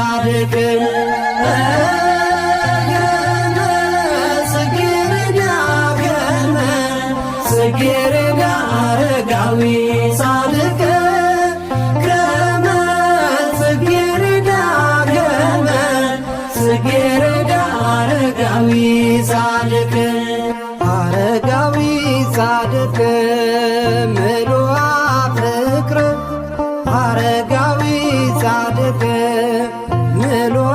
ጻድቅ ጽጌረዳ አረጋዊ ጻድቅ ጽጌረዳ አረጋዊ ጻድቅ አረጋዊ ጻድቅ ምሉአ ፍቅር አረጋዊ ጻድቅ ምሉአ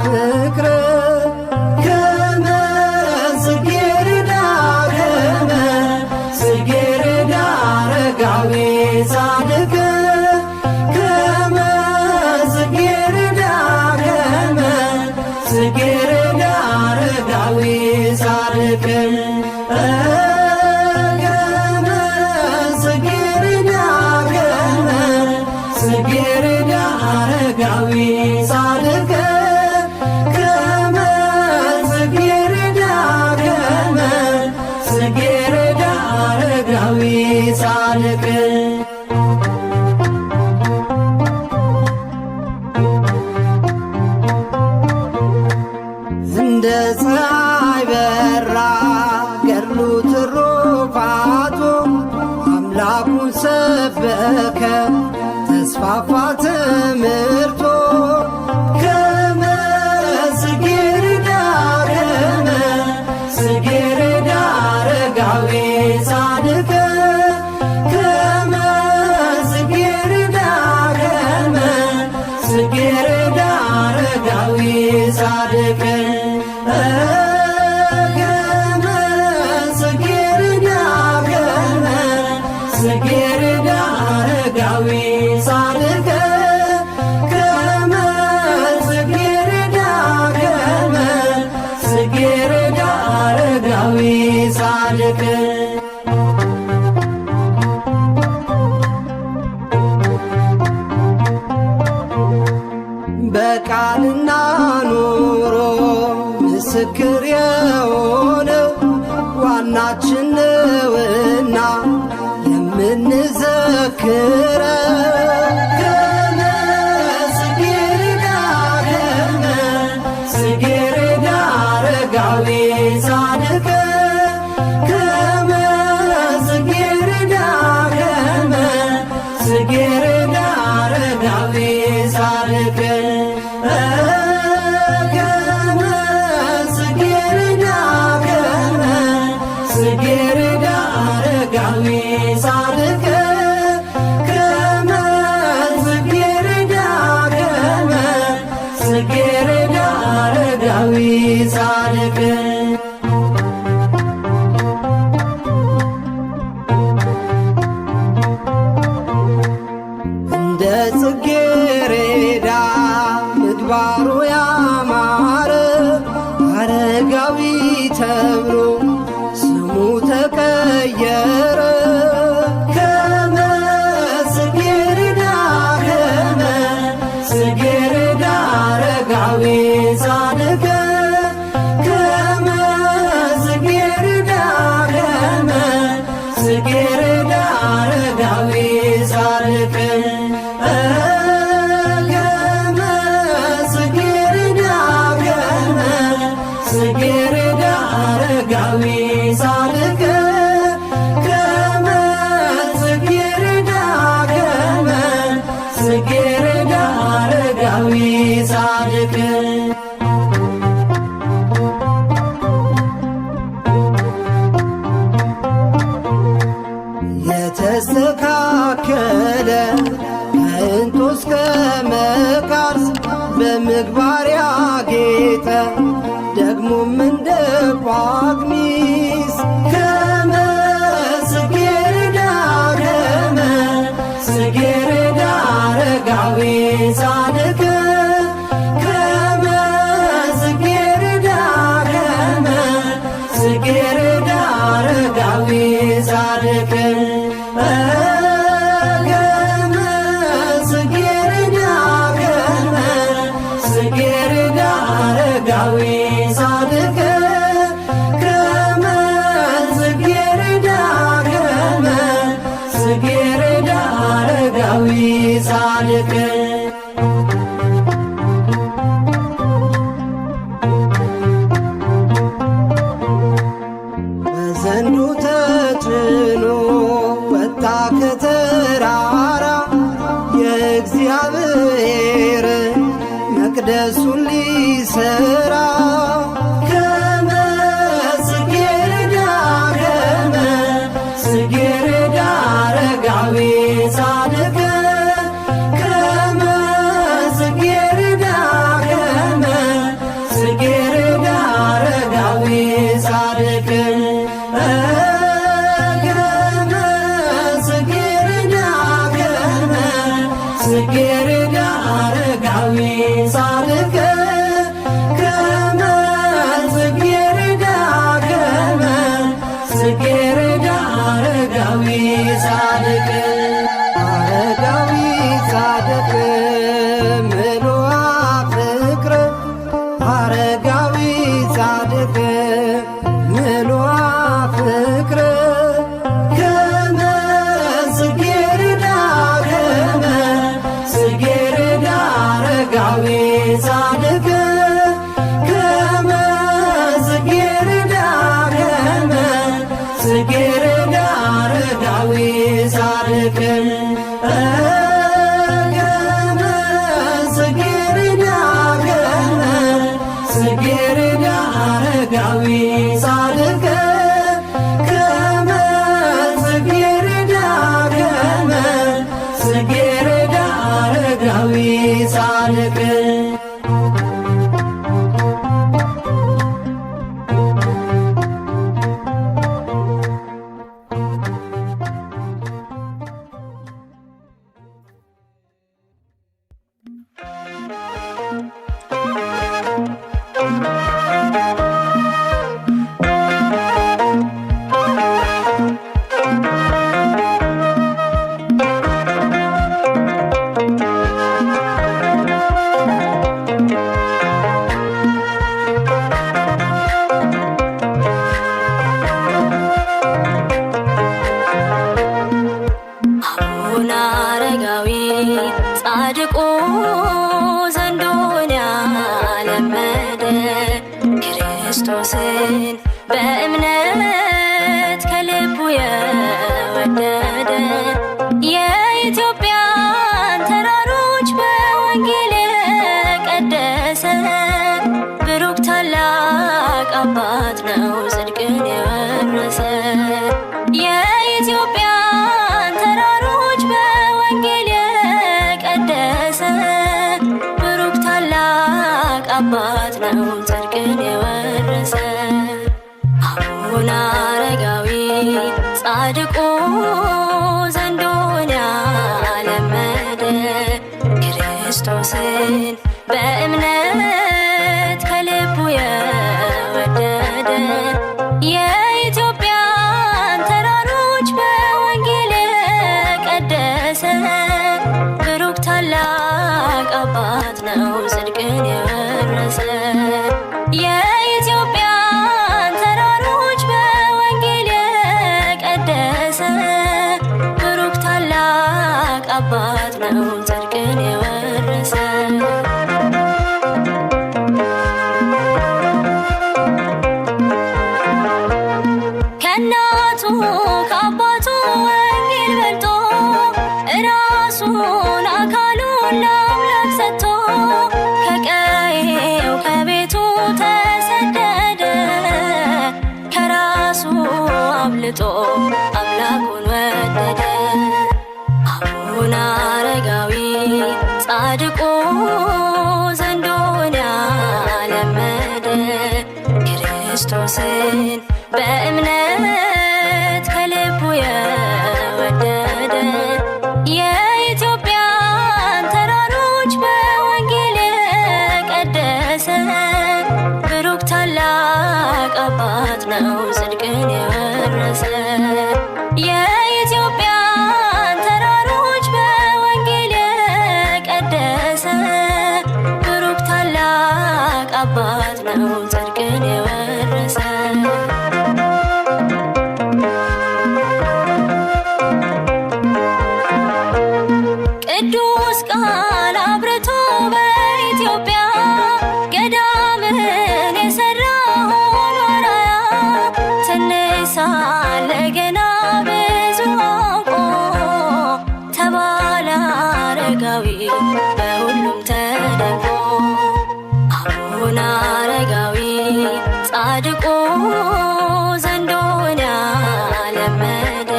ፍቅር ከመ ጽጌረዳ አረጋዊ ጻድቅ ከመ ጽጌረዳ አረጋዊ ጻድቅ ጽጌረዳ አረጋዊ ጻድቅ ከመ ጽጌረዳ አረጋዊ ጻድቅ እንደ ፀሐይ በራ ገድሉ ትሩፋቱ አምላኩን ሰበከ ተስፋፋ ትምህርቱ ከመ ጽጌረዳ አረጋዊ ጻድቅ ከመ ጽጌረዳ አረጋዊ ጻድቅ ከመ ጽጌረዳ አረጋዊ ጻድቅ ከመ ጽጌረዳ አረጋዊ ጻድቅ በቃልና ኑሮ ምስክር የሆነ ዋናችን ነውና የምንዘክረው ከመ ጽጌረዳ አረጋዊ ጻድቅ ከመ ጽጌረዳ አረጋዊ ጻድቅ ጽጌረዳ አረጋዊ ጻድቅ ከመ ጽጌረዳ አረጋዊ ጻድቅ እንደ ጽጌረዳ ምግባሩ ያማረ አረጋዊ ተብሎ ስሙ ተቀየረ ከመ ጽጌረዳ አረጋዊ ጻድቅ ከመ ጽጌረዳ አረጋዊ ጻድቅ ከመ ጽጌረዳ አረጋዊ ጻድቅ ከመ ጽጌረዳ አረጋዊ ጻድቅ የተስተካከለ ከእንጦስ ከመቃርስ በምግባር ያጌጠ ደግሞም እንደ ጳኩሚስ ከመ ጽጌረዳ አረጋዊ ጻድቅ ከመ ጽጌረዳ አረጋዊ ጻድቅ ከመ ጽጌረዳ አረጋዊ ጻድቅ ከመ ጽጌረዳ አረጋዊ ጻድቅ መቅደሱን ሊሰራ ከመስጌረዳ ከመስጌረዳ አረጋዊ ጻድቅ ከመስጌረዳ ከመስጌረዳ አረጋዊ ጻድቅ ከመስጌረዳ አረጋዊ ጻድቅ ከመስጌረዳ ከመስጌረዳ አረጋዊ ጻድቅ አረጋዊ ጻድቅ ምሉአ ፍቅር አረጋዊ ጻድቅ ምሉአ ፍቅር ከመስጌረዳ ከመስጌረዳ አረጋዊ ጻድቅ ከመስጌረዳ ከመስጌረዳ አረጋዊ ጻድቅ ከመስጌረዳ ከመስጌረዳ አረጋዊ ጻድቅ ከመስጌረዳ ከመስጌረዳ አረጋዊ ጻድቅ አቡነ አረጋዊ ጻድቁ ዘንዶን ያለመደ ክርስቶስን በእምነት ከልቡ የወደደ የኢትዮጵያን ተራሮች በወንጌል የቀደሰ ብሩክ ታላቅ አባት ነው ጽድቅን የወረሰ የኢትዮጵያን ተራሮች በወንጌል የቀደሰ ብሩክ ታላቅ አባት ነው ጽድቅን የወረሰ አቡነ አረጋዊ ጻድቁ ዘንዶን ያለመደ ክርስቶስን በእምነት ከልቡ የወደደ የኢትዮጵያን ተራሮች በወንጌል የቀደሰ ብሩክ ታላቅ አባት ነው ጽድቅን የወረሰ የኢትዮጵያን ተራሮች በወንጌል የቀደሰ ብሩክ ታላቅ አባት ነው ጽድቅን የወረሰ ከእናቱ ከአባቱ ወንጌል በልጦ እራሱን አካሉን ለአምላክ ሰጥቶ ከቀዬው ከቤቱ ተሰደደ ከራሱ አብልጦ አምላኩን ወደደ አቡነ አረጋዊ ጻድቁ ዘንዶን ያለመደ ክርስቶስን በእምነት ከልቡ የወደደ የኢትዮጵያን ተራሮች በወንጌል የቀደሰ ብሩክ ታላቅ አባት ነው ጽድቅን የወረሰ የኢትዮጵያን ተራሮች በወንጌል የቀደሰ ብሩክ ታላቅ አባት ነው ጽድቅን የወረሰ ቅዱስ ቃል አብርቶ በኢትዮጵያ ገዳምን የሰራ ሆኖ አርአያ ትንሽ ሳለ ገና ብዙ አውቆ ተባለ አረጋዊ በሁሉም ተደንቆ ጻድቁ ዘንዶን ያለመደ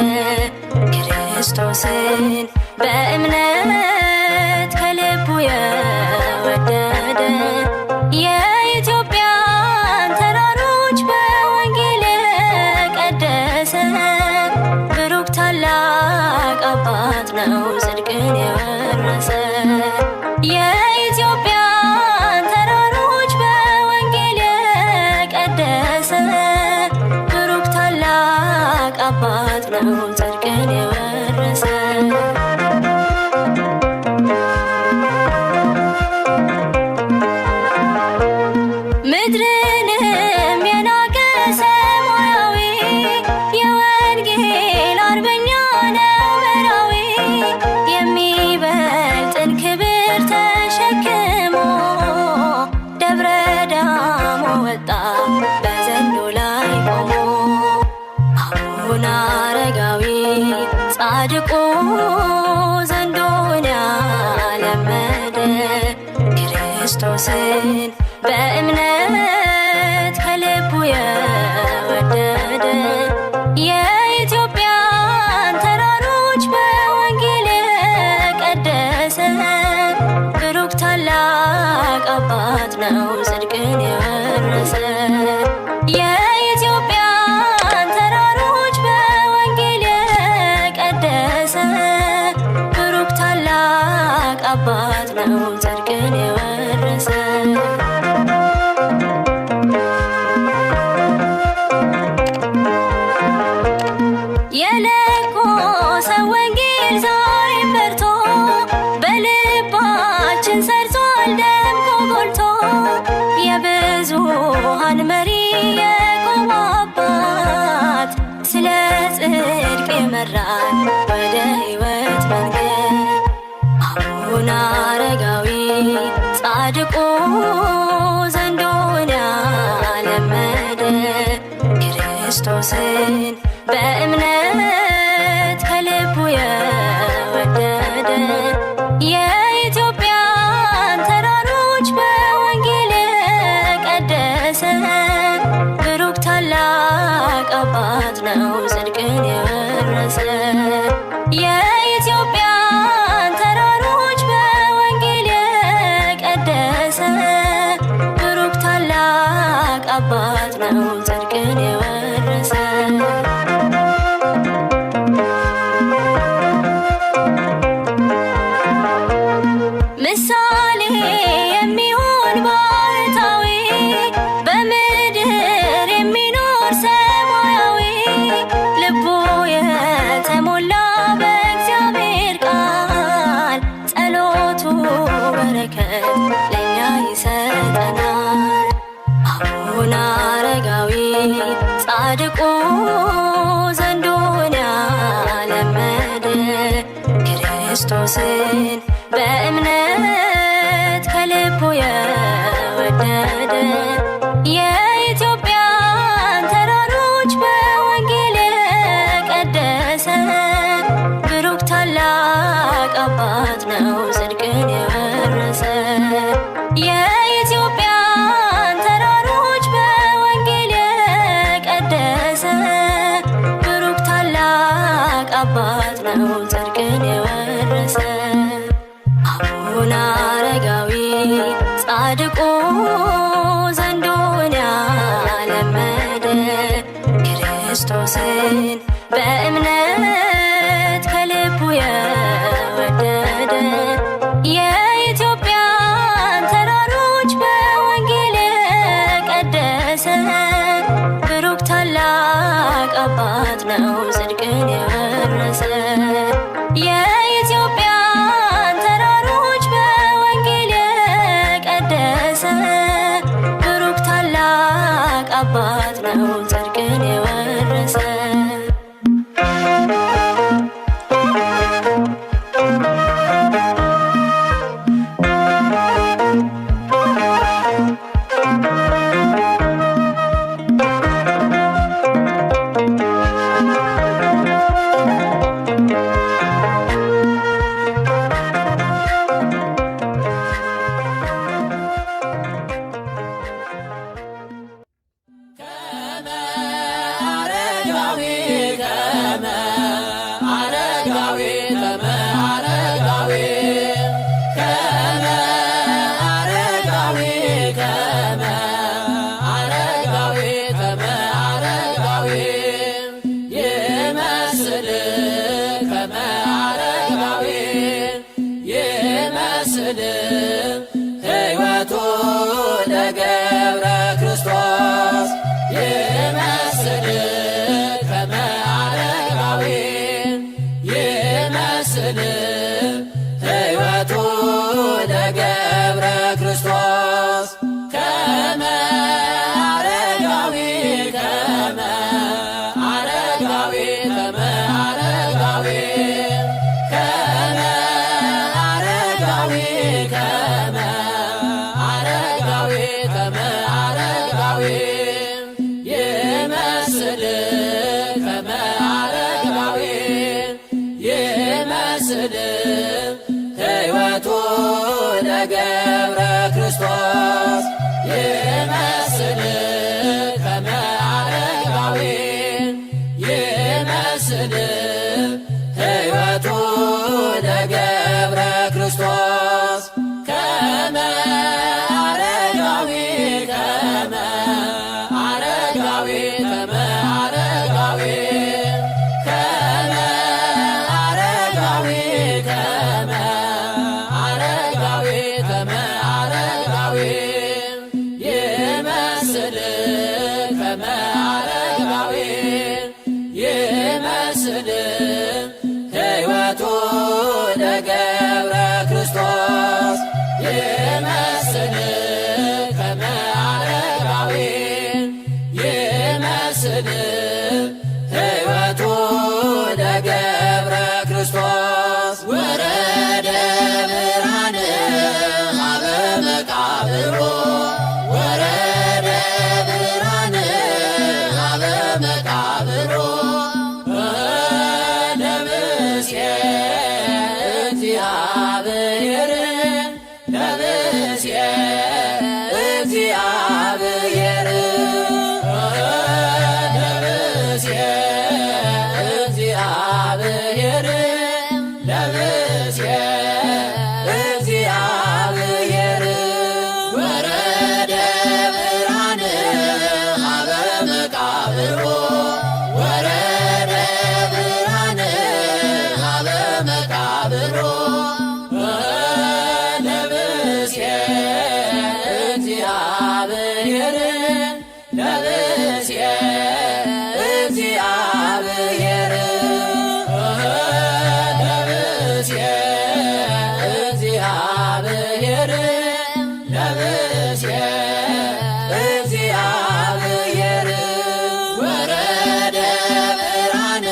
ክርስቶስን በእምነት ከልቡ የወደደ የኢትዮጵያን ተራሮች በወንጌል የቀደሰ ብሩክ ታላቅ አባት ነው ጽድቅን የወረሰ። የኢትዮጵያን ተራሮች በወንጌል የቀደሰ ብሩክ ታላቅ አባት ነው ጽድቅን የወረሰ። ምድርንም የናቀ ሰማያዊ የወንጌል አርበኛ ነው መራዊ የሚበልጥን ክብር ተሸክሞ ደብረ ዳሞ ወጣ በዘንዶ ላይ ቆሞ። አቡነ አረጋዊ ጻድቁ ዘንዶን ያለመደ ክርስቶስን በእምነት ከልቡ የወደደ የኢትዮጵያን ተራሮች በወንጌል የቀደሰ ብሩክ ታላቅ አባት ነው ጽድቅን የወረሰ። የኢትዮጵያን ተራሮች በወንጌል የቀደሰ ብሩክ ታላቅ አባት ነው ጽድቅን የወረሰ። የለኮሰ ወንጌል ዛሬም በርቶ በልባችን ሰርጿል ደምቆ ጎልቶ። የብዙሃን መሪ የቆመ አባት ስለ ጽድቅ የመራን ወደ ሕይወት መንገድ። አቡነ አረጋዊ ጻድቁ ዘንዶን ያለመደ ክርስቶስን በእምነት ከልቡ የወደደ የኢትዮጵያን ተራሮች በወንጌል የቀደሰ ብሩክ ታላቅ አባት ነው ጽድቅን የወረሰ። የኢትዮጵያን ተራሮች በወንጌል የቀደሰ ብሩክ ታላቅ አባት ነው ጽድቅን የወረሰ። ምሳሌ የሚሆን ባህታዊ በምድር የሚኖር ሰማያዊ ልቡ የተሞላ በእግዚአብሔር ቃል ጸሎቱ በረከት ለእኛ ይሰጠናል። አቡነ አረጋዊ ጻድቁ ዘንዶን ያለመደ ክርስቶስን በእምነት ከልቡ የወደደ የኢትዮጵያን ተራሮች በወንጌል የቀደሰ ብሩክ ታላቅ አባት ነው ጽድቅን የወረሰ። የኢትዮጵያን ተራሮች በወንጌል የቀደሰ ብሩክ ታላቅ አባት ነው ጽድቅን የወረሰ። አቡነ አረጋዊ ጻድቁ ዘንዶን ያለመደ ክርስቶስን በእምነት ከልቡ የወደደ የኢትዮጵያን ተራሮች በወንጌል የቀደሰ ብሩክ ታላቅ አባት ነው ጽድቅን የወረሰ። የኢትዮጵያን ተራሮች በወንጌል የቀደሰ ብሩክ ታላቅ አባት ነው ጽድቅን የወረሰ። ከመ አረጋዊ ከመ አረጋዊ ከመ አረጋዊ ከመ አረጋዊ ከመ አረጋዊ ይመስል ከመ አረጋዊ ይመስል ሕይወቱ ለገብረ ክርስቶስ ይመስል ከመ አረጋዊ ይመስል ሕይወቱ ለገብረ ክርስቶስ ከመ አረጋዊ ከመ አረጋዊ ከመ አረጋዊ ከመ አረጋዊ ከመ አረጋዊ ከመ አረጋዊ ይመስል ከመ አረጋዊ ይመስል ሕይወቱ ለገብረ ክርስቶስ ይመስል ከመ አረጋዊ ይመስል ሕይወቱ ለገብረ ክርስቶስ ከመ አረጋዊ ከመ አረጋዊ ከመ አረጋዊ ከመ አረጋዊ ከመ አረጋዊ ከመ አረጋዊ ይመስል ከመ አረጋዊ ይመስል ሕይወቱ ለገብረ ክርስቶስ ይመስል ከመ አረጋዊ ይመስል ሕይወቱ ለገብረ ክርስቶስ ወረደ ብርሃን ሀበ መቃብሮ ወረደ ብርሃን ሀበ መቃብሮ ለብስየ እግዚአብሔር ለብስየ እግዚአብሔር ለብስየ እግዚአብሔር ለብስየ እግዚአብሔር ወረደ ብርሃን ሀበ መቃብሮ ወረደ ብርሃን ሀበ መቃብሮ ለብስየ እግዚአብሔር ለብስየ እግዚአብሔር ለብስየ እግዚአብሔር ለብስየ እግዚአብሔር ወረደ ብርሃን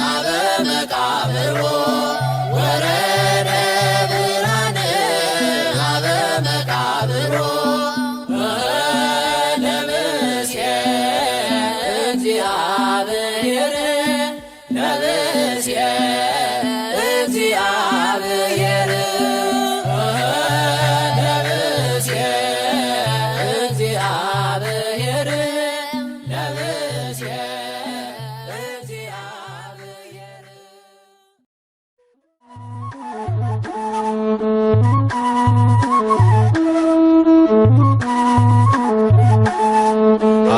ሀበ መቃብሮ ወረደ ብርሃን ሀበ መቃብሮ ለብስየ እግዚአብሔር ለብስየ እግዚአብሔር ለብስየ እግዚአብሔር ለብስየ እግዚአብሔር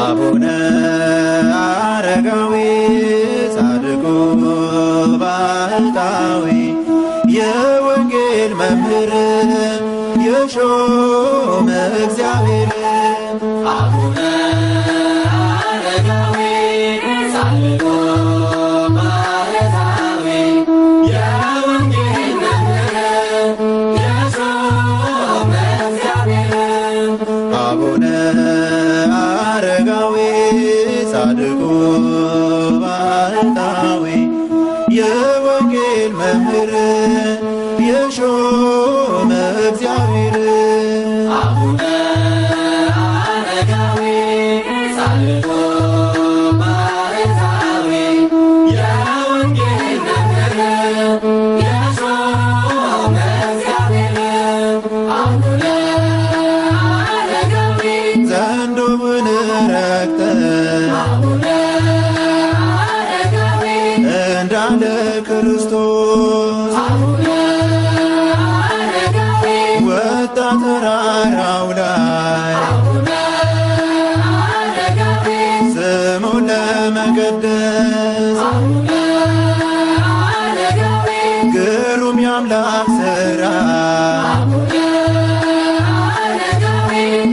አቡነ አረጋዊ ጻድቁ ባህታዊ የወንጌል መምህር የሾመ እግዚአብሔር አቡነ አረጋዊ ጻድቁ ባህታዊ የወንጌል መምህር የሾመ እግዚአብሔር አቡነ አረጋዊ ጻድቁ ባህታዊ የወንጌል መምህር የሾመ እግዚአብሔር አቡነ አረጋዊ ጻድቁ ባህታዊ የወንጌል መምህር የሾመ እግዚአብሔር አቡነ አረጋዊ ዘንዶውን ረግጠህ አቡነ በተራራው ላይ ስሙን ለመቀደስ ግሩም የአምላክ ሥራ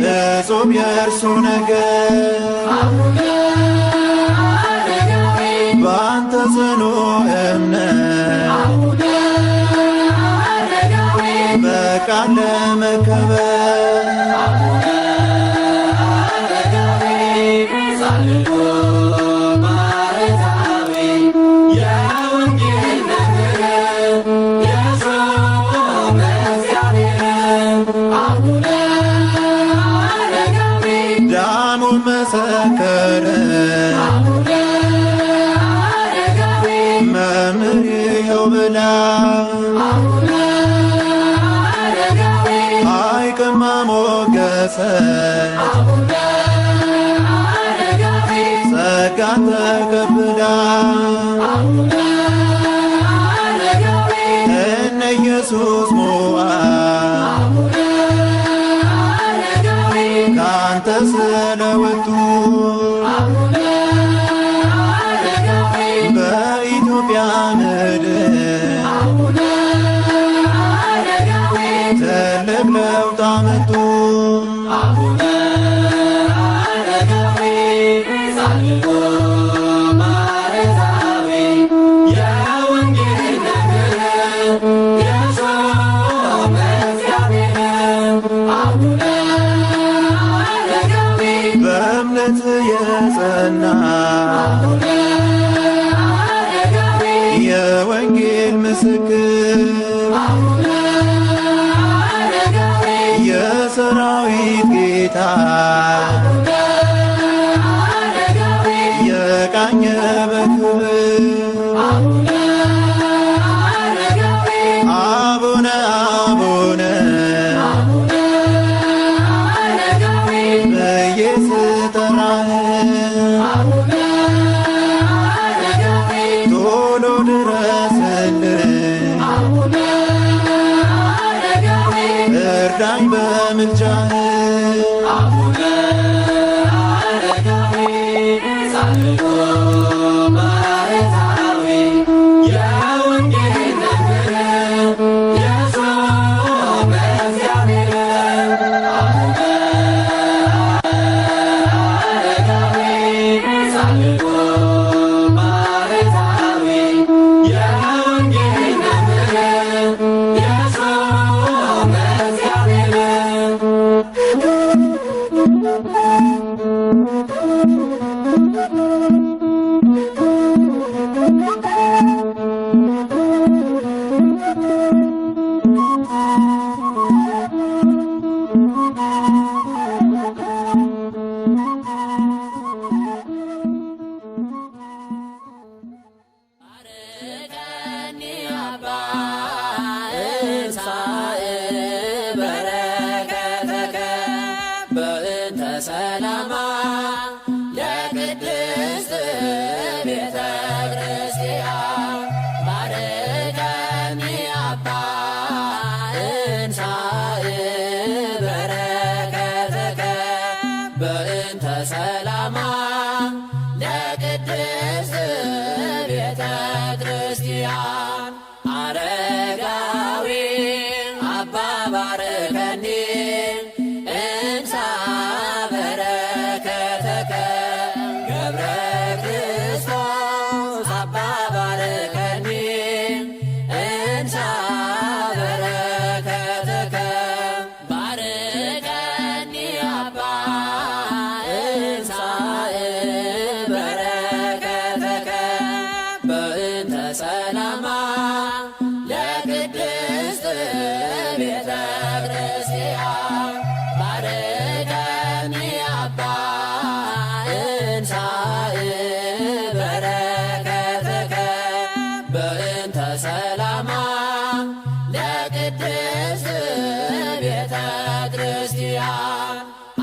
እጹብ የእርሱ ነገር በአንተ ጽኑ እምነት በቃል ለመከበር ዳሙን መሰከረ መምህር ይኸው ብላ ሐይቅማ ሞገሰች ጸጋን ተቀብላ እነ ኢየሱስ ሞዓ ካንተ ስለወጡ በኢትዮጵያ ምድር ትልቅ ለውጥ አመጡ። በእምነት የጸና የወንጌል ምስክር የሰራዊት ጌታ የቃኘ በክብር አቡነ አቡነ ብዬ ስጠራህ ቶሎ ድረስልኝ እርዳኝ በምልጃህ ሰላማ ለቅድስት ቤተ ክርስቲያን ባርከኒ አባ እንሳእ በረከተከ በእንተ ሰላማ ለቅድስት ቤተ ክርስቲያን አረጋዊ አባ ባርከኒ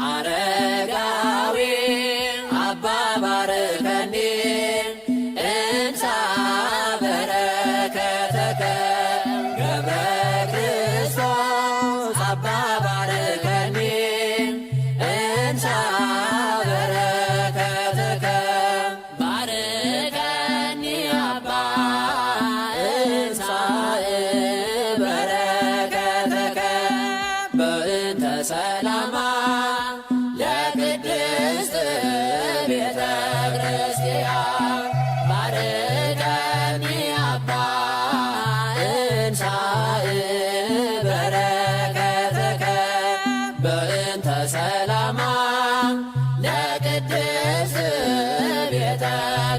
አረጋዊ አባ ባርከኒ እንሳ በረከተከ ገብረ ክርስቶስ አባ ባርከኒ በሰላማ ለቅድስት ቤተ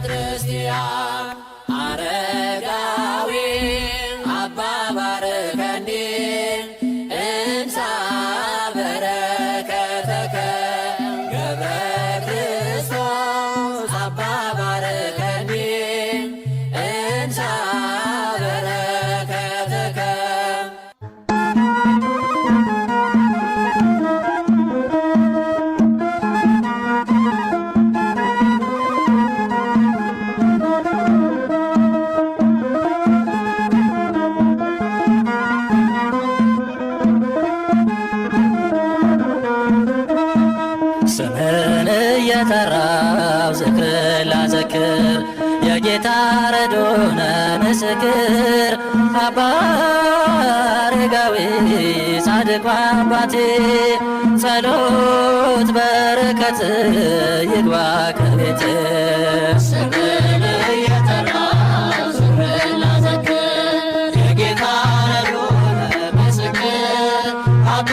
ክርስቲያን አረጋዊ አባ ባርከኒ እንሳ በረከተከ ገብረ ክርስቶስ አባ ባርከኒ እንሳ በረከተከ ስምህን እየጠራው ዝክር ላዘክር የጌታ ረዶነ ምስክር አባ አረጋዊ ጻድቁ አባቴ ጸሎት በረከት ይግባ ከቤት ስምህን እየጠራው ዝክር ላዘክር የጌታ ረዶነ ምስክር አባ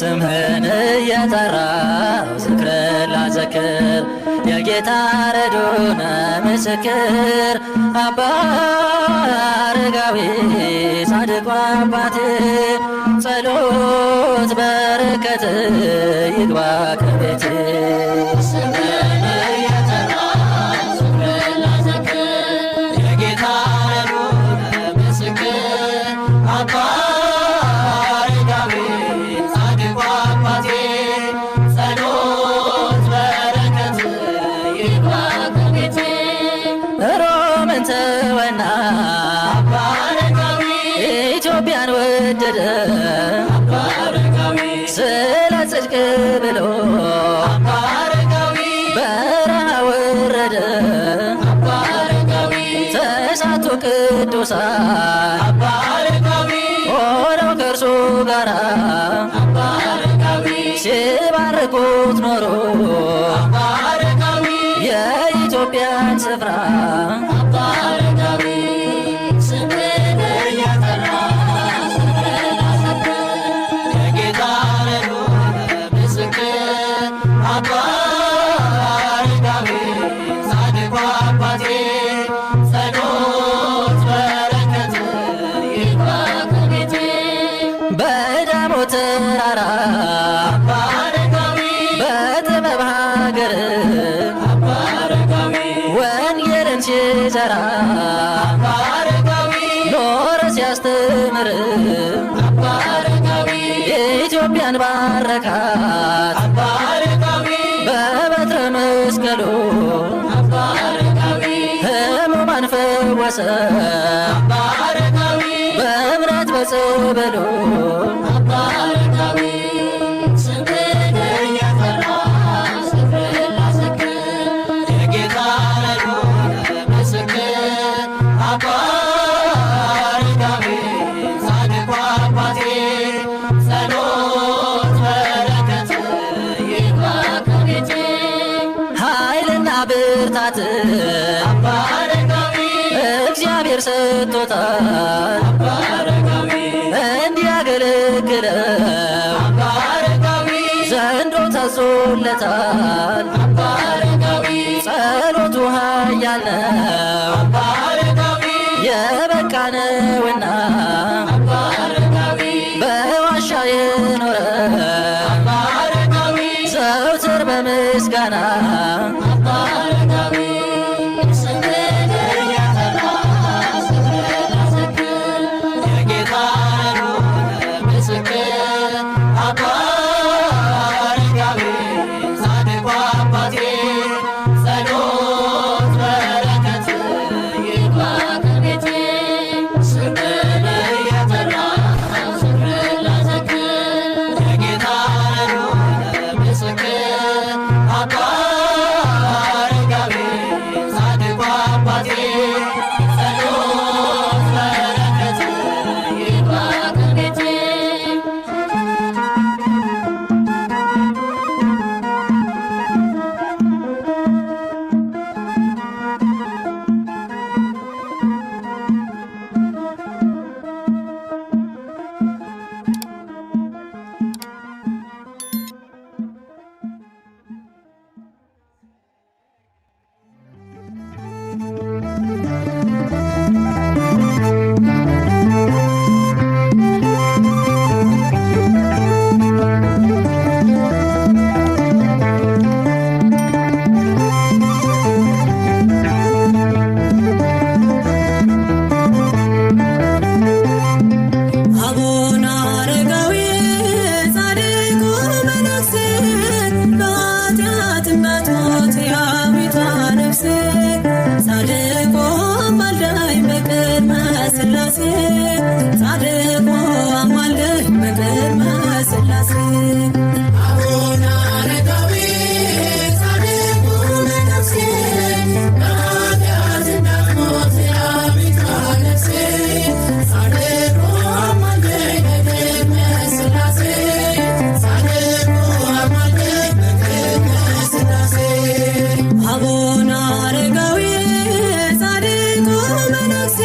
ስምህን እየጠራው ዝክር ላዘክር የጌታ ረዶነ ምስክር አባ አረጋዊ ጻድቁ አባቴ ጸሎት በረከት ይግባ ከቤቴ ስምህን እየጠራው ዝክር ላዘክር የጌታ ረዶነ ምስክር አባ ተወና አባ አረጋዊ ኢትዮጵያን ወደደ አባ አረጋዊ ስለ ጽድቅ ብሎ አባ አረጋዊ በረሃ ወረደ አባ አረጋዊ ተሳቱ ቅዱሳን አባ አረጋዊ ሆነው ከእርሱ ጋራ አባ አረጋዊ ሲባርኩት ኖሮ አባ አረጋዊ የኢትዮጵያን ስፍራ አባ አረጋዊ ስምህን እየጠራው ዝክር ላዘክር የጌታ ረዶነ ምስክር አባ አረጋዊ ጻድቁ አባቴ ጸሎት በረከት ይግባ ከቤቴ በዳሞት ተራራ አባ አረጋዊ በጥበብ ሀገር ወንጌልን ሲዘራ አባ አረጋዊ ኖረ ሲያስተምር አባ አረጋዊ ኢትዮጵያን ባረካት አባ አረጋዊ በበትረ መስቀሉ አባ አረጋዊ ሕሙማን ፈወሰ አባ አረጋዊ በእምነት በጸበሉ አባ አረጋዊ ስምህን እየጠራው ዝክር ላዘክር የጌታ ረዶነ ምስክር አባ አረጋዊ ጻድቁ አባቴ ጸሎት በረከት ይግባ ከቤቴ ኃይልና ብርታት አባ አረጋዊ እግዚአብሔር ሰጥቶታል አባ አረጋዊ እንዲያገለግለው አባ አረጋዊ ዘንዶ ታዞለታል አባ አረጋዊ ጸሎቱ ኃያል ነው አባ አረጋዊ የበቃ ነውና አባ አረጋዊ በዋሻ የኖረ አባ አረጋዊ ዘውትር በምስጋና አባ አረጋዊ ስምህን እየጠራው ዝክር ላዘክር የጌታ ረዶነ ምስክር አባ አረጋዊ ጻድቁ አባቴ ጸሎት በረከት ይግባ ከቤቴ ስምህን ጻድቁ አማልደኝ በቅድመ ሥላሴ ጻድቁ አማልደኝ በቅድመ ሥላሴ አቡነ አረጋዊ ጻድቁ መነኩሴ በኃጢአት እንዳትሞት የአቤቱ ነፍሴ ጻድቁ አማልደኝ በቅድመ ሥላሴ ጻድቁ አማልደኝ በቅድመ ሥላሴ አቡነ አረጋዊ ጻድቁ መነኩሴ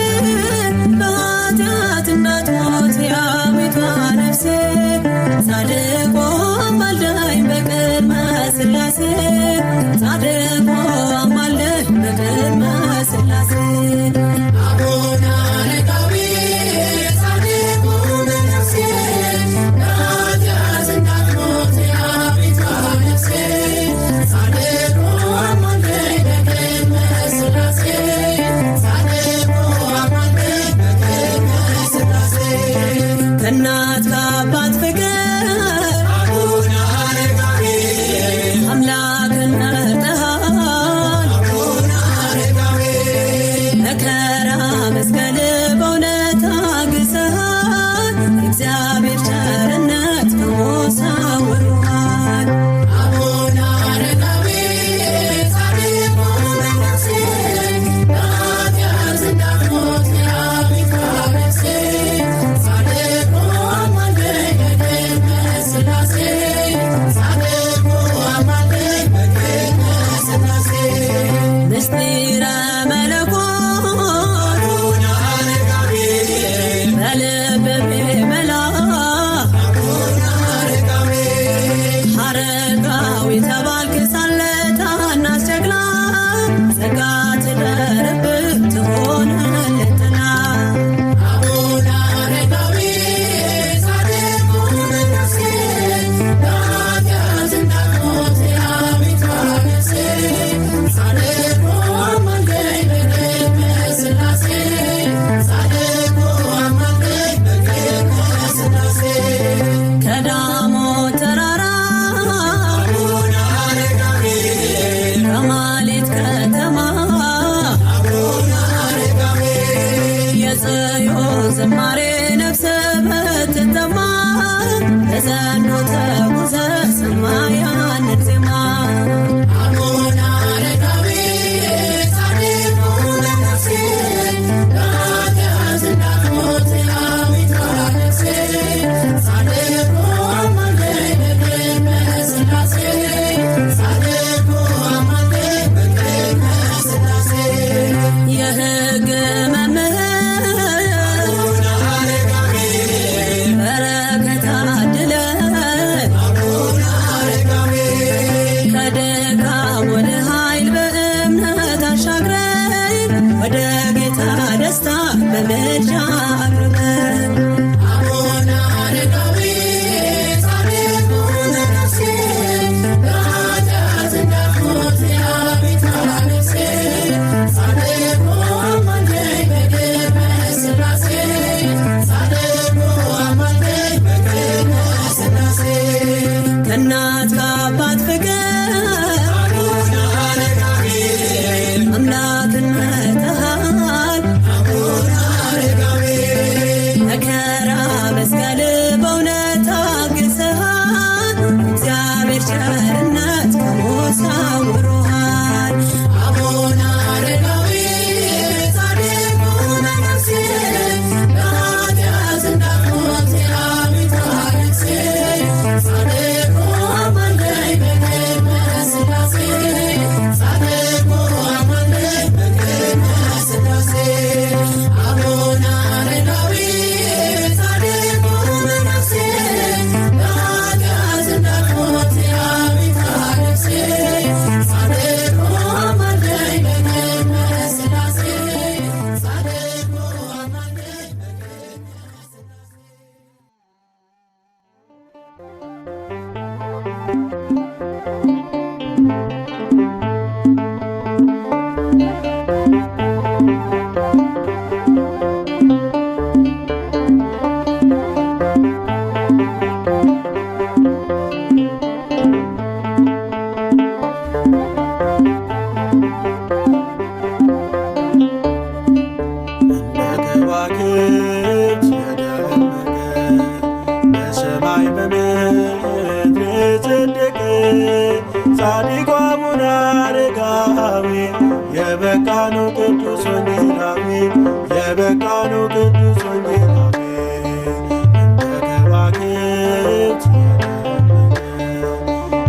በኃጢአት እንዳትሞት የአቤቱ ነፍሴ ጻድቁ አማልደኝ በቅድመ ሥላሴ ጻድቁ አማልደኝ በቅድመ ሥላሴ አቡነ አረጋዊ ጻድቁ መነኩሴ በኃጢአት እንዳትሞት የአቤቱ ነፍሴ ጻድቁ አማልደኝ በቅድመ ሥላሴ ጻድቁ አማልደኝ በቅድመ ሥላሴ ከእናት ከአባት ፍቅር አቡነ አረጋዊ አምላክን መርጠሃል አቡነ አረጋዊ መከራ መስቀል በእውነት ታግሰሃል እግዚአብሔር ቸርነት ከሞት ሰውሮሃል አቡነ አረጋዊ ጻድቁ መነኩሴ በኃጢአት እንዳትሞት የአቤቱ ነፍሴ ጻድቁ አማልደኝ በቅድመ ሥላሴ ጻድቁ አማልደኝ በቅድመ ሥላሴ ምስጢረ መለኮት አቡነ አረጋዊ በልብ ቢመላ አቡነ አረጋዊ አረጋዊ ተባልክ ሳለ ታናሽ ጀግና ጸጋ ትደርብህ ትሆናለህ ጥላ አቡነ አረጋዊ ጻድቁ መነኩሴ በኃጢአት እንዳትሞት የአቤቱ ነፍሴ ጻድቁ አማልደኝ በቅድመ ሥላሴ ጻድቁ አማልደኝ በቅድመ ሥላሴ ከዳሞት ተራራ አቡነ አረጋዊ ከማሌት ከተማ አቡነ አረጋዊ የጽዮን ዝማሬ ነፍስ ብትጠማ በዘንዶ ተጉዘህ ስማ ያንን ዜማ አቡነ አረጋዊ ጻድቁ መነኩሴ በኃጢአት እንዳትሞት የአቤቱ ነፍሴ ጻድቁ አማልደኝ በቅድመ ሥላሴ ጻድቁ አማልደኝ በቅድመ ሥላሴ የሕግ መምህር አቡነ አረጋዊ በረከት አድለህ አቡነ አረጋዊ ከድካም ወደ ኃይል በእምነት አሻግረኝ ወደ ጌታ ደስታ በምልጃ አቅርበኝ አቡነ አረጋዊ ጻድቁ መነኩሴ በኃጢአት እንዳትሞት የአቤቱ ነፍሴ ጻድቁ አማልደኝ በቅድመ ሥላሴ ጻድቁ አማልደኝ በቅድመ ሥላሴ ከእናት ከአባት ፍቅር አቡነ አረጋዊ አምላክን መርጠሃል አቡነ አረጋዊ መከራ መስቀል በእውነት ታግሰሃል እግዚአብሔር ቸርነት ከሞት ሰውሮሃል አቡነ አረጋዊ ጻድቁ መነኩሴ በኃጢአት እንዳትሞት የአቤቱ ነፍሴ ጻድቁ አማልደኝ በቅድመ ሥላሴ ጻድቁ አማልደኝ በቅድመ ሥላሴ አቡነ አረጋዊ ጻድቁ መነኩሴ በኃጢአት እንዳትሞት የአቤቱ ነፍሴ ጻድቁ አማልደኝ በቅድመ ሥላሴ ጻድቁ አማልደኝ በቅድመ ቅዱስ ወንጌላዊ የበቃ ነው ቅዱስ ወንጌላዊ እንደ ከዋክብት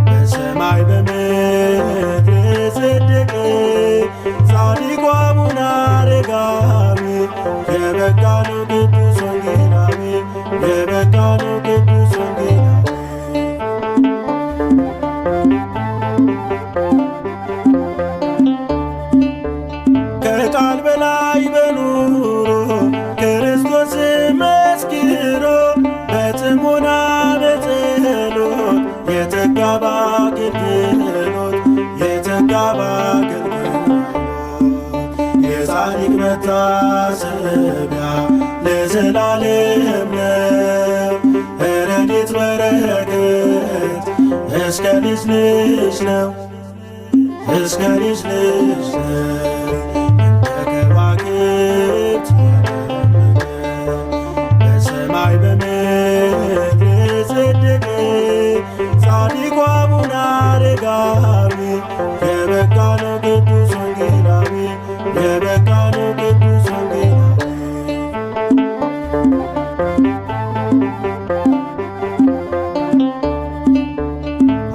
በሰማይ በምድር የጸደቀ ጻድቁ አቡነ አረጋዊ የበቃ ነው ቅዱስ ወንጌላዊ የበቃ ነው ቅዱስ ወንጌላዊ ከቃል በላይ በኑሮ ክርስቶስ መስክሮ በጥሞና በጸሎት የተጋ በአገልግሎት የተጋ በአገልግሎት የጻድቅ መታሰቢያ ለዘላለም ነው። ረድኤት በረከት እስከ ልጅ ልጅ ነው እስከ ልጅ ልጅ ነው። በሰማይ በምድር የጸደቀ ጻድቁ አቡነ አረጋዊ የበቃ ነው ቅዱስ ወንጌላዊ የበቃ ነው ቅዱስ ወንጌላዊ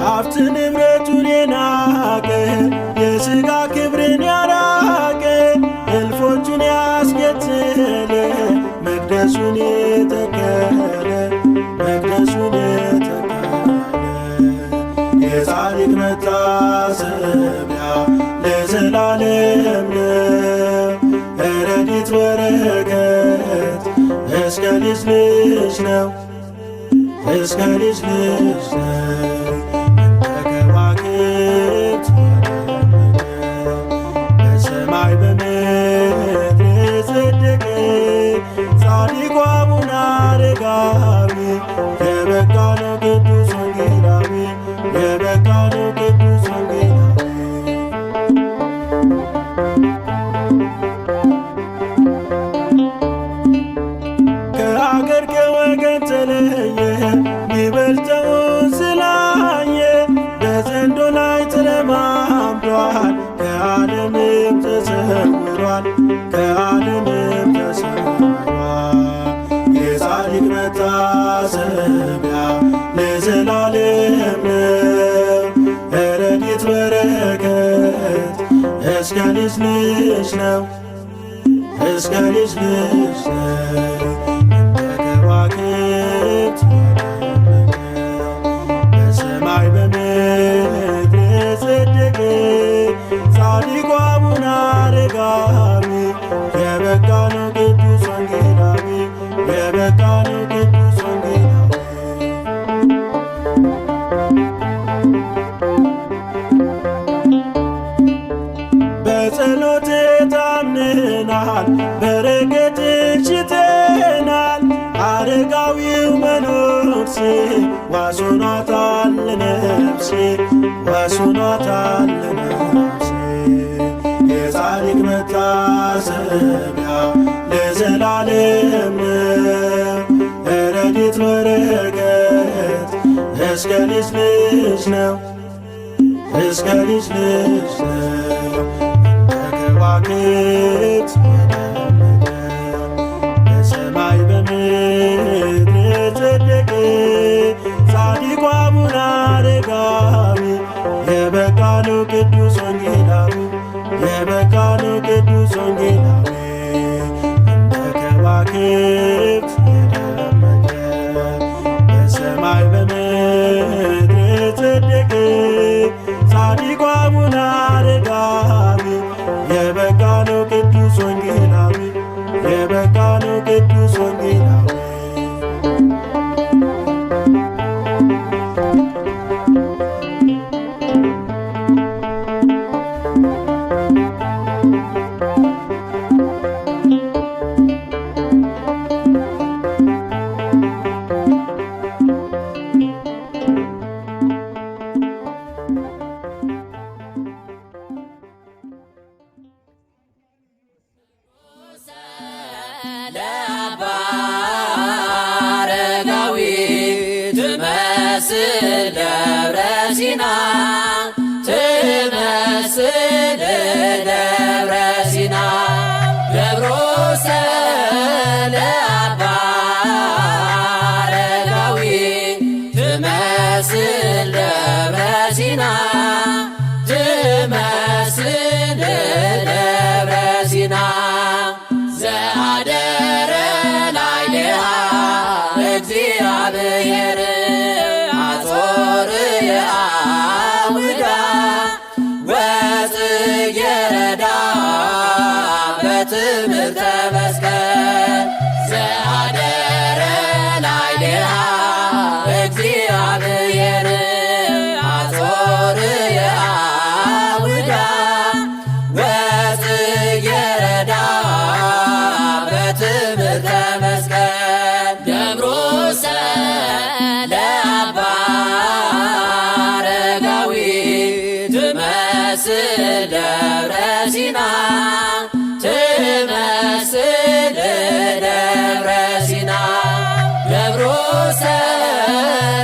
ሀብት ንብረቱን የናቀ የሥጋ ክብርን ያራቀ እልፎቹን ያስከተለ መቅደሱን የተከለ መቅደሱን የተከለ የጻድቅ መታሰቢያ ለዘላለም ነው። ረድኤት በረከት እስከ ልጅ ልጅ ነው እስከ ልጅ ልጅ ነው። ከዋክብት በሰማይ በምድር የጸደቀ ጻድቁ አቡነ አረጋዊ የበቃ ነው ቅዱስ ወንጌላዊ የበቃ ነው ቅዱስ ወንጌላዊ ከአገር ከወገን ተለየ ይበልጠውን ስላየ በዘንዶ ላይ ተለማምዷል ከዓለምም ተሰውሯል ከዓለምም ተሰውሯል። የጻድቅ መታሰቢያ ለዘላለም ነው። ረድኤት በረከት እስከ ልጅ ልጅ ነው እስከ ልጅ ልጅ ነው። ከዋክብት በሰማይ በምድር የጸደቀ ጻድቁ አቡነ አረጋዊ የበቃ ነው ቅዱስ ወንጌላዊ የበቃ ነው ቅዱስ ወንጌላዊ በጸሎት ታምነናል በረከትሽ ሽተናል። አረጋዊው መነኩሴ ዋስ ሆኗታል ለነፍሴ ዋስ ሆኗታል ለነፍሴ የጻድቅ መታሰቢያ ለዘላለም ነው። ረድኤት በረከት እስከ ልጅ ልጅ ነው እስከ ልጅ ልጅ ነው። ከዋክብት በሰማይ በምድር የጸደቀ ጻድቁ አቡነ አረጋዊ የበቃ ነው ቅዱስ ወንጌላዊ የበቃ ነው ቅዱስ ወንጌላዊ እንደ ከዋክብት የደመቀ በሰማይ በምድር የጸደቀ ጻድቁ አቡነ አረጋዊ የበቃ ነው ቅዱስ ወንጌላዊ የበቃ ነው ቅዱስ ወንጌላዊ ደብረ ሲና ትመስል ደብረ ሲና ደብሮሰ ለአባ አረጋዊ ትመስል ደብረ ሲና ትመስል ደብረ ሲና ዘአደረ ላዕሌሃ እግዚአብሔር አጾርየ አውዳ ወጽጌረዳ በትምህርተ መስቀል ዘአደረ ላዕሌሃ እግዚአብሔር አጾርየ አውዳ ወጽጌረዳ በትምህርተ መስቀል ደብሮሰ ለአባ አረጋዊ ትመስል ደብረ ሲና ትመስል ደብረ ሲና ደብሮሰ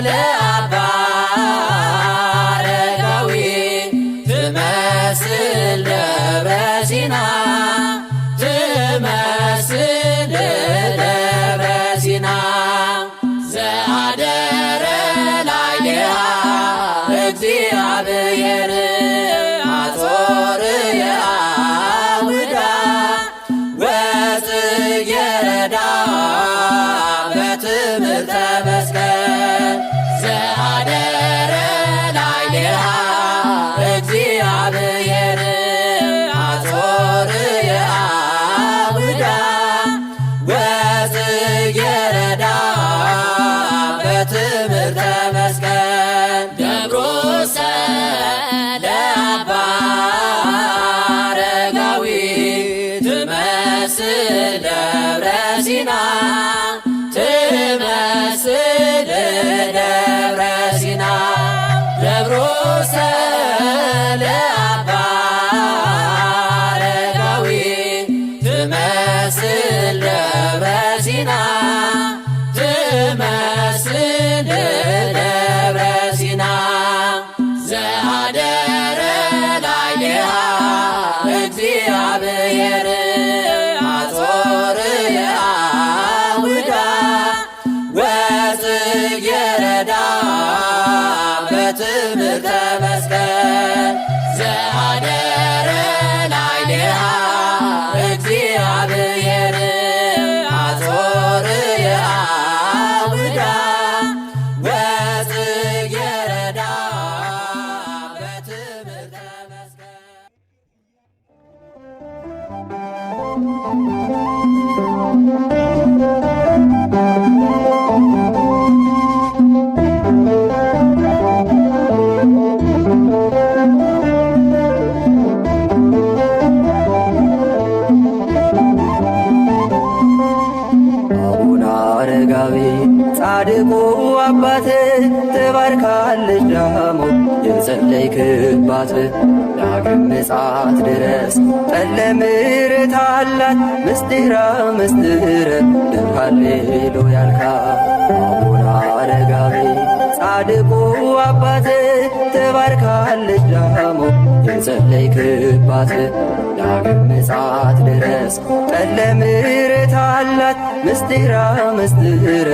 ለአባ አረጋዊ ትመስል ደብረ ሲና ትመስል ደብረ ሲና ዘአደረ ላዕሌሃ እግዚአብሔር አጾርየ አውዳ ወጽጌረዳ በትምህርተ መስቀል ዘአደረ ላዕሌሃ እግዚአብሔር አጾርየ አውዳ ወጽጌረዳ በትምህርተ መስቀል ደብሮሰ ለአባ አረጋዊ ትመስል ደብረ ሲና ትመስል ደብረ ሲና ደብሮሰ ለአባ አረጋዊ ትመስል ደብረ ሲና ትመስል ደብረ ሲና ዘአደረ ላዕሌሃ እግዚአብሔር አጾርየ አውዳ ወጽጌረዳ በትምህርተ መስቀል ዘአደረ ላዕሌሃ እግዚአብሔር አጾርየ አውዳ ወጽጌረዳ በትምህርተ መስቀል አቡነ አረጋዊ ጻድቁ አባት ትባርካለች ዳሞ የጸለይክባት ዳግም ምጽአት ድረስ ጠለ ምሕረት አላት ምስጢረ ምስጢረ ሃሌሉያ ያልካት አቡነ አረጋዊ ጻድቁ አባት ትባርካለች ዳሞ የጸለይክባት ዳግም ምጽአት ድረስ ጠለ ምሕረት አላት ምስጢረ ምስጢረ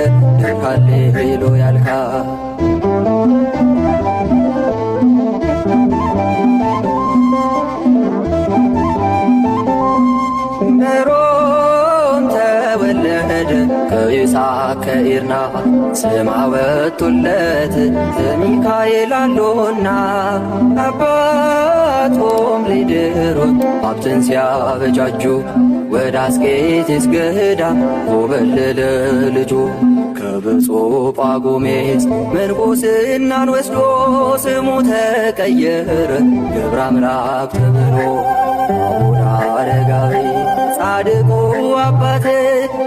ሃሌሉያ ያልካት ሜሮን ተወለደ ከይስሐቅ ከኢርና ስም አወጡለት ዘሚካኤል አሉና አባቶም ሊድሩት ሀብትን ሲያበጃጁ ወደ አስቄጥስ ገዳም ኮበለለ ልጁ ከብፁዕ ጳጉሜስ ምንኩስናን ወስዶ ስሙ ተቀየረ ገብረ አምላክ ተብሎ አቡነ አረጋዊ ጻድቁ አባት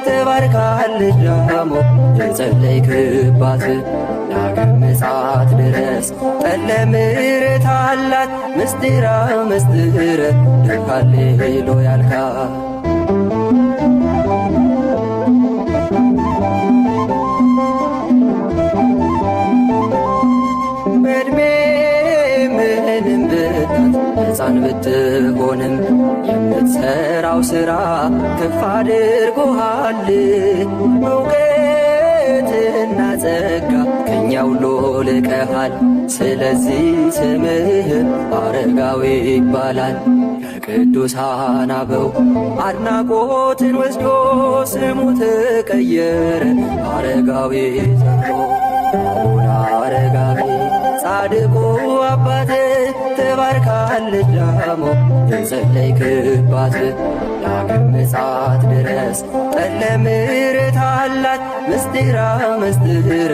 ትባርካለች ዳሞ የጸለይክባት ዳግም ምጽአት ድረስ ጠለ ምሕረት አላት ምስጢረ ምስጢረ ሃሌሉያ ያልካት በዕድሜ ምንም ብታት ሕፃን ብትሆንም የምትሠራው ሥራ ከፍ አድርጎሃል። እውቀትና ጸጋ ከእኛ ሁሉ ልቀሃል። ስለዚህ ስምህ አረጋዊ ይባላል። ከቅዱሳን አበው አድናቆትን ወስዶ ስሙ ተቀየረ አረጋዊ ተብሎ። አቡነ አረጋዊ ጻድቁ አባቴ ተባርካለች ዳሞ የጸለይክባት። ዳግም ምጽአት ድረስ ጠለ ምሕረት አላት ምስጢራ ምስጢር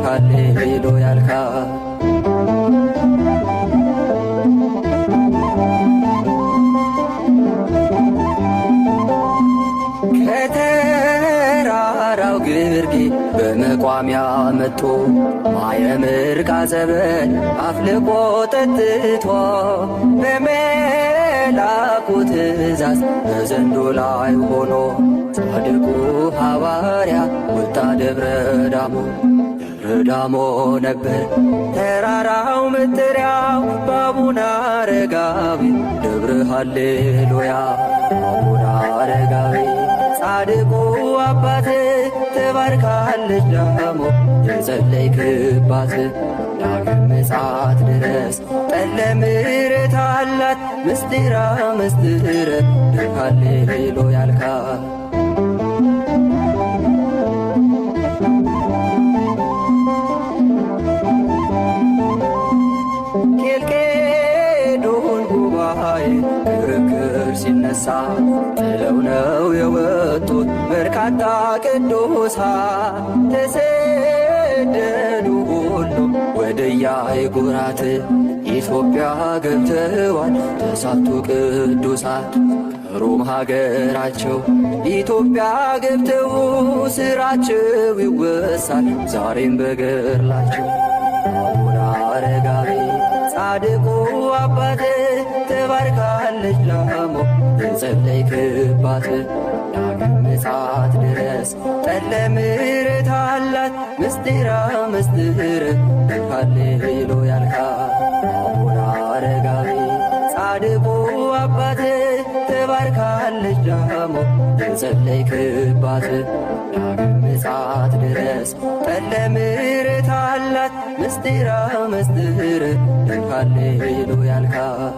ሃሌሉ ያልካት። ከተራራው ግርጌ በመቋሚያ መጥቶ ማየ ምርቃ ጸበል አፍልቆ ጠጥቶ በመላኩ ትእዛዝ በዘንዶ ላይ ሆኖ ጻድቁ ሐዋርያ ወጣ ደብረ ዳሞ። ደብረ ዳሞ ነበር ተራራው መጠሪያው በአቡነ አረጋዊ ደብረ ሃሌሉያ። አቡነ አረጋዊ ጻድቁ አባቴ ተባርካለች ዳሞ የጸለይክባት። ዳግም ምጽአት ድረስ ጠለ ምሕረት አላት ምስጢራ ምስጢር ሃሌሉ ያልካት። ኬልቄዶን ጉባኤ ክርክር ሲነሳ ጥለው ነው የወጡት በርካታ ቅዱሳን። ተሰደዱ ሁሉ ወደየ አህጉራት ኢትዮጵያ ገብተዋል ተሳቱ ቅዱሳን። ከሮም ሀገራቸው ኢትዮጵያ ገብተው ስራቸው ይወሳል ዛሬም በገድላቸው። አቡነ አረጋዊ ጻድቁ አባቴ ተባርካለች ዳሞ የጸለይክባት። ዳግም ምጽአት ድረስ ጠለ ምሕረት አላት ምስጢራ ምስጢር ሃሌሉ ያልካት። አቡነ አረጋዊ ጻድቁ አባቴ ተባርካለች ዳሞ የጸለይክባት። ዳግም ምጽአት ድረስ ጠለ ምሕረት አላት ምስጢራ ምስጢር ሃሌሉ ያልካት።